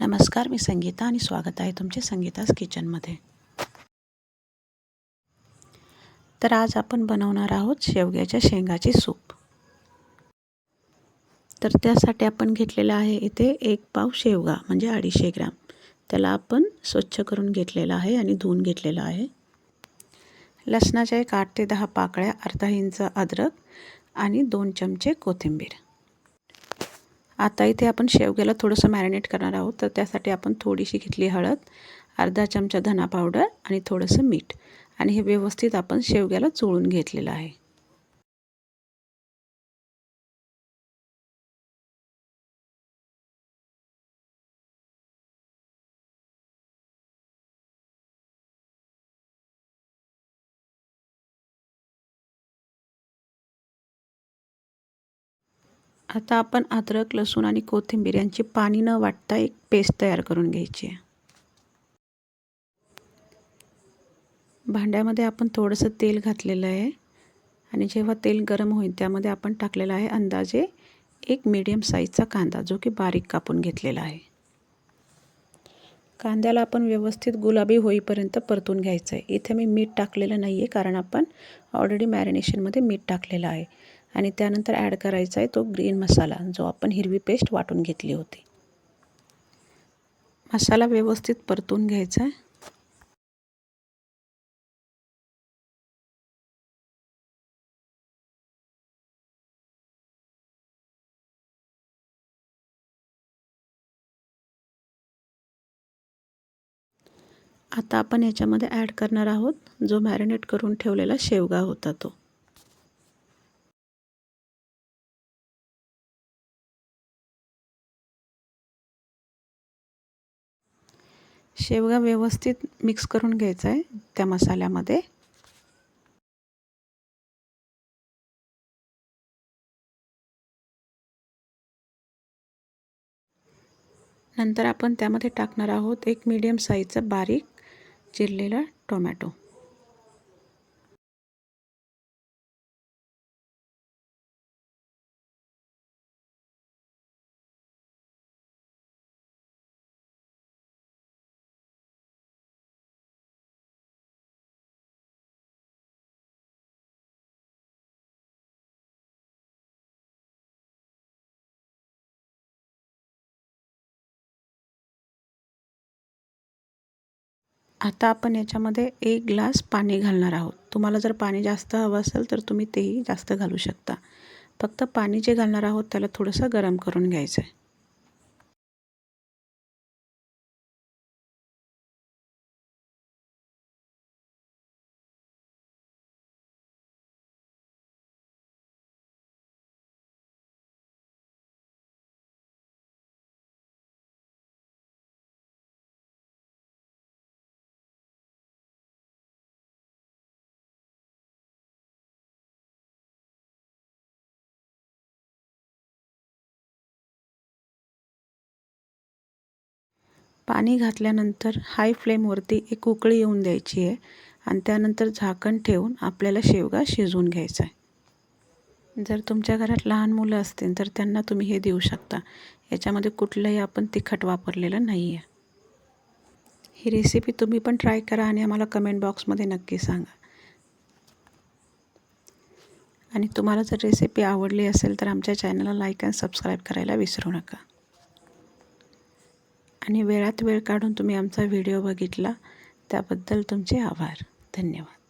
नमस्कार, मी संगीता आणि स्वागत आहे तुमचे संगीताज किचनमध्ये. तर आज आपण बनवणार आहोत शेवग्याच्या शेंगाची सूप. तर त्यासाठी आपण घेतलेला आहे इथे 1 पाव शेवगा म्हणजे 250 ग्रॅम. त्याला आपण स्वच्छ करून घेतलेला आहे आणि धुवून घेतलेला आहे. लसणाच्या 8 ते 10 पाकळ्या, अर्धा इंच अद्रक आणि 2 चमचे कोथिंबीर. आता इथे आपण शेवग्याला थोडंसं मॅरिनेट करणार आहोत. तर त्यासाठी आपण थोडीशी घेतली हळद, अर्धा चमचा धना पावडर आणि थोडंसं मीठ आणि हे व्यवस्थित आपण शेवग्याला चोळून घेतलेलं आहे. आता आपण अद्रक, लसूण आणि कोथिंबीर यांची पाणी न वाटता एक पेस्ट तयार करून घ्यायची आहे. भांड्यामध्ये आपण थोडंसं तेल घातलेलं आहे आणि जेव्हा तेल गरम होईल त्यामध्ये आपण टाकलेला आहे अंदाजे एक मीडियम साईजचा कांदा, जो की बारीक कापून घेतलेला आहे. कांद्याला आपण व्यवस्थित गुलाबी होईपर्यंत परतून घ्यायचं आहे. इथे मी मीठ टाकलेलं नाही आहे, कारण आपण ऑलरेडी मॅरिनेशनमध्ये मीठ टाकलेलं आहे. आणि त्यानंतर ॲड करायचा आहे तो ग्रीन मसाला, जो आपण हिरवी पेस्ट वाटून घेतली होती. मसाला व्यवस्थित परतून घ्यायचा आहे. आता आपण याच्यामध्ये ॲड करणार आहोत जो मॅरिनेट करून ठेवलेला शेवगा होता तो. शेवगा व्यवस्थित मिक्स करून घ्यायचा आहे त्या मसाल्यामध्ये. नंतर आपण त्यामध्ये टाकणार आहोत एक मीडियम साईजचा बारीक चिरलेला टोमॅटो. आता आपण याच्यामध्ये 1 ग्लास पाणी घालणार आहोत. तुम्हाला जर पाणी जास्त हवं असेल तर तुम्ही तेही जास्त घालू शकता. फक्त पाणी जे घालणार आहोत त्याला थोडंसं गरम करून घ्यायचं आहे. पाणी घातल्यानंतर हाय फ्लेमवरती एक उकळी येऊन द्यायची आहे आणि त्यानंतर झाकण ठेवून आपल्याला शेवगा शिजवून घ्यायचा आहे. जर तुमच्या घरात लहान मुलं असतील तर त्यांना तुम्ही हे देऊ शकता. याच्यामध्ये कुठलंही आपण तिखट वापरलेलं नाही आहे. ही रेसिपी तुम्ही पण ट्राय करा आणि आम्हाला कमेंट बॉक्समध्ये नक्की सांगा. आणि तुम्हाला जर रेसिपी आवडली असेल तर आमच्या चॅनलला लाईक आणि सबस्क्राईब करायला विसरू नका. आणि वेळात वेळ काढून तुम्ही आमचा व्हिडिओ बघितला त्याबद्दल तुमचे आभार. धन्यवाद.